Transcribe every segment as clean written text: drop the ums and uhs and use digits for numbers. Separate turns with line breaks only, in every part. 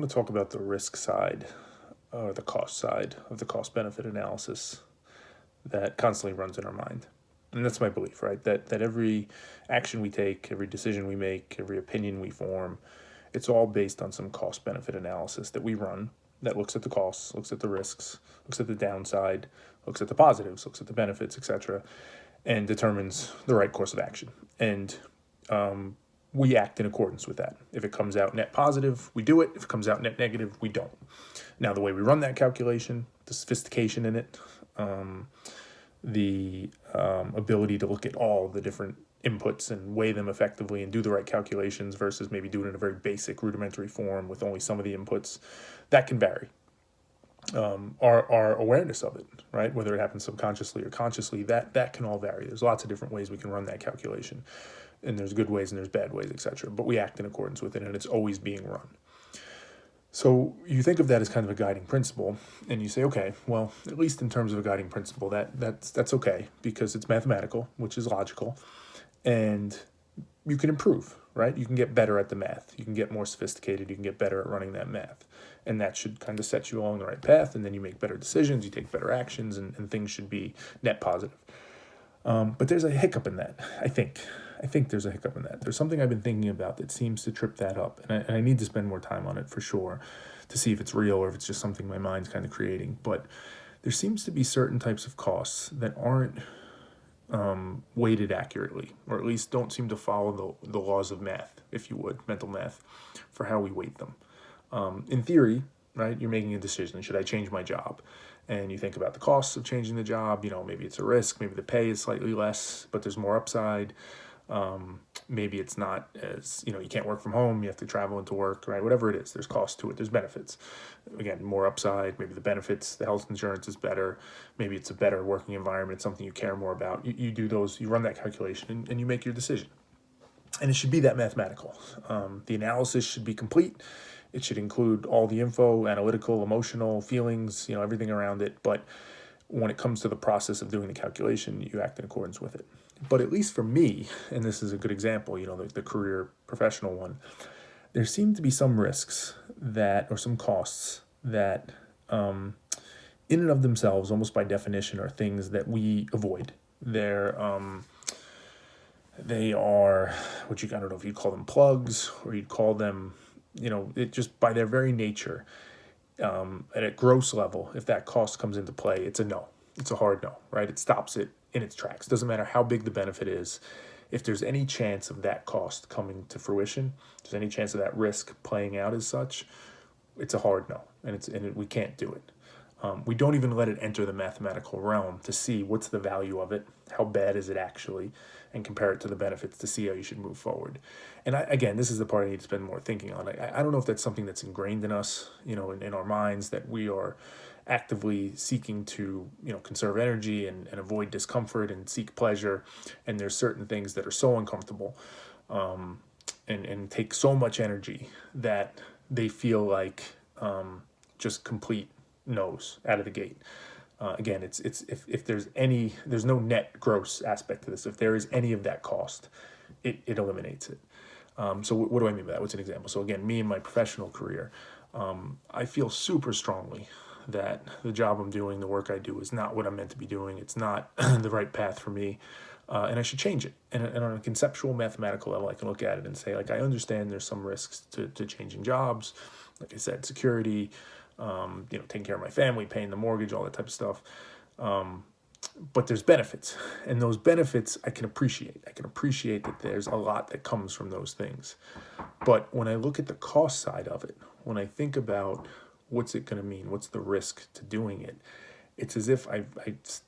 want to talk about the risk side or the cost side of the cost benefit analysis that constantly runs in our mind. And that's my belief, right? That every action we take, every decision we make, every opinion we form, it's all based on some cost benefit analysis that we run that looks at the costs, looks at the risks, looks at the downside, looks at the positives, looks at the benefits, etc., and determines the right course of action. And we act in accordance with that. If it comes out net positive, we do it. If it comes out net negative, we don't. Now, the way we run that calculation, the sophistication in it, the ability to look at all the different inputs and weigh them effectively and do the right calculations versus maybe do it in a very basic rudimentary form with only some of the inputs, that can vary. Our awareness of it, right, whether it happens subconsciously or consciously, that can all vary. There's lots of different ways we can run that calculation, and there's good ways and there's bad ways, etc. But we act in accordance with it, and it's always being run. So you think of that as kind of a guiding principle, and you say, okay, well, at least in terms of a guiding principle, that's okay because it's mathematical, which is logical, and you can improve, right? You can get better at the math. You can get more sophisticated. You can get better at running that math. And that should kind of set you along the right path, and then you make better decisions, you take better actions, and things should be net positive. But there's a hiccup in that, I think. I think there's a hiccup in that. There's something I've been thinking about that seems to trip that up, and I need to spend more time on it for sure to see if it's real or if it's just something my mind's kind of creating. But there seems to be certain types of costs that aren't weighted accurately, or at least don't seem to follow the laws of math, if you would, mental math, for how we weight them. In theory, right, you're making a decision. Should I change my job? And you think about the costs of changing the job. Maybe it's a risk. Maybe the pay is slightly less, but there's more upside. Maybe it's not as, you can't work from home. You have to travel into work, right? Whatever it is, there's cost to it. There's benefits. Again, more upside. Maybe the benefits, the health insurance is better. Maybe it's a better working environment. It's something you care more about. You do those, you run that calculation and you make your decision. And it should be that mathematical. The analysis should be complete. It should include all the info, analytical, emotional, feelings, everything around it. But when it comes to the process of doing the calculation, you act in accordance with it. But at least for me, and this is a good example, the career professional one, there seem to be some risks or some costs that in and of themselves, almost by definition, are things that we avoid. They are I don't know if you'd call them plugs or you'd call them, it just by their very nature, at a gross level, if that cost comes into play, it's a no. It's a hard no, right? It stops it in its tracks. Doesn't matter how big the benefit is. If there's any chance of that cost coming to fruition, if there's any chance of that risk playing out as such, it's a hard no, and we can't do it. We don't even let it enter the mathematical realm to see what's the value of it, how bad is it actually, and compare it to the benefits to see how you should move forward. And again, this is the part I need to spend more thinking on. I don't know if that's something that's ingrained in us, in our minds, that we are actively seeking to, conserve energy and avoid discomfort and seek pleasure. And there's certain things that are so uncomfortable and take so much energy that they feel like just complete no's out of the gate. Again, it's if there's no net gross aspect to this. If there is any of that cost, it eliminates it. So what do I mean by that? What's an example? So again, me in my professional career, I feel super strongly that the job I'm doing, the work I do, is not what I'm meant to be doing. It's not the right path for me, and I should change it. And on a conceptual, mathematical level, I can look at it and say, I understand there's some risks to changing jobs. Like I said, security, taking care of my family, paying the mortgage, all that type of stuff. But there's benefits, and those benefits I can appreciate. I can appreciate that there's a lot that comes from those things. But when I look at the cost side of it, when I think about what's it going to mean, what's the risk to doing it, it's as if I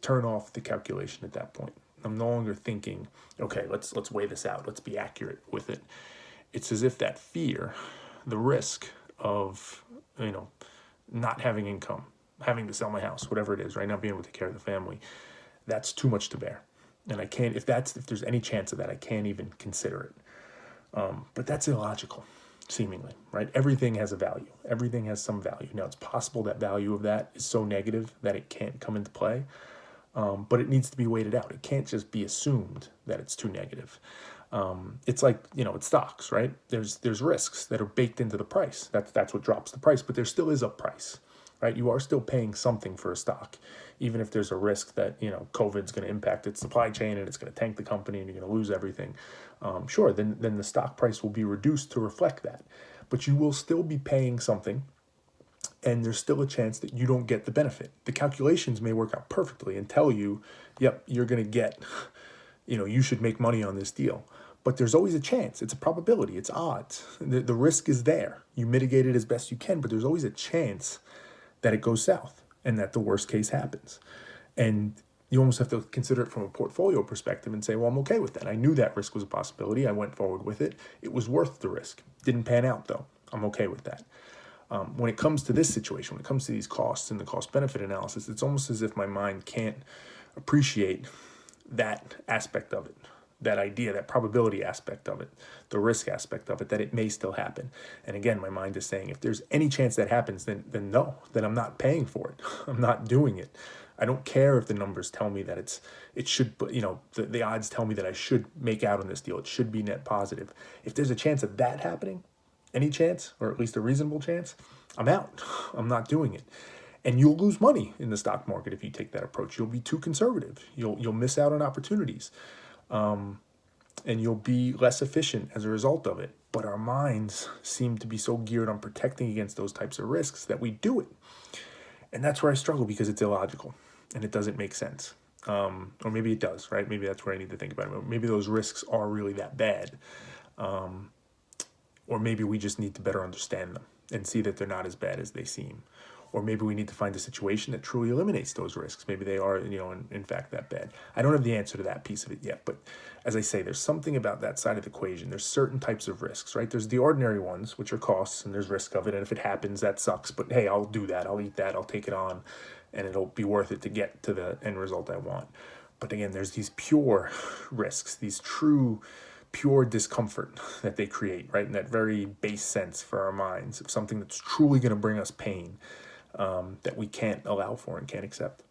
turn off the calculation at that point. I'm no longer thinking, okay, let's weigh this out. Let's be accurate with it. It's as if that fear, the risk of, not having income, having to sell my house, whatever it is, right? Not being able to take care of the family, that's too much to bear. And I can't, if there's any chance of that, I can't even consider it. But that's illogical, seemingly, right? Everything has a value. Everything has some value. Now, it's possible that value of that is so negative that it can't come into play, but it needs to be weighted out. It can't just be assumed that it's too negative. It's like, it's stocks, right? There's risks that are baked into the price. That's what drops the price, but there still is a price, right? You are still paying something for a stock, even if there's a risk that, COVID's going to impact its supply chain and it's going to tank the company and you're going to lose everything. Sure, then the stock price will be reduced to reflect that, but you will still be paying something, and there's still a chance that you don't get the benefit. The calculations may work out perfectly and tell you, yep, you're going to get, you should make money on this deal. But there's always a chance. It's a probability. It's odds. The risk is there. You mitigate it as best you can, but there's always a chance that it goes south and that the worst case happens. And you almost have to consider it from a portfolio perspective and say, well, I'm okay with that. I knew that risk was a possibility. I went forward with it. It was worth the risk. Didn't pan out, though. I'm okay with that. When it comes to this situation, when it comes to these costs and the cost benefit analysis, it's almost as if my mind can't appreciate that aspect of it, that idea, that probability aspect of it, the risk aspect of it, that it may still happen. And again, my mind is saying, if there's any chance that happens, then no, then I'm not paying for it. I'm not doing it. I don't care if the numbers tell me that it should, the odds tell me that I should make out on this deal. It should be net positive. If there's a chance of that happening, any chance, or at least a reasonable chance, I'm out. I'm not doing it. And you'll lose money in the stock market if you take that approach. You'll be too conservative. You'll miss out on opportunities. And you'll be less efficient as a result of it. But our minds seem to be so geared on protecting against those types of risks that we do it. And that's where I struggle, because it's illogical and it doesn't make sense. Or maybe it does, right? Maybe that's where I need to think about it. Maybe those risks are really that bad. Or maybe we just need to better understand them and see that they're not as bad as they seem. Or maybe we need to find a situation that truly eliminates those risks. Maybe they are, in fact, that bad. I don't have the answer to that piece of it yet, but as I say, there's something about that side of the equation. There's certain types of risks, right? There's the ordinary ones, which are costs, and there's risk of it. And if it happens, that sucks. But hey, I'll do that. I'll eat that. I'll take it on, and it'll be worth it to get to the end result I want. But again, there's these pure risks, these true pure discomfort that they create, right? In that very base sense for our minds of something that's truly going to bring us pain, that we can't allow for and can't accept.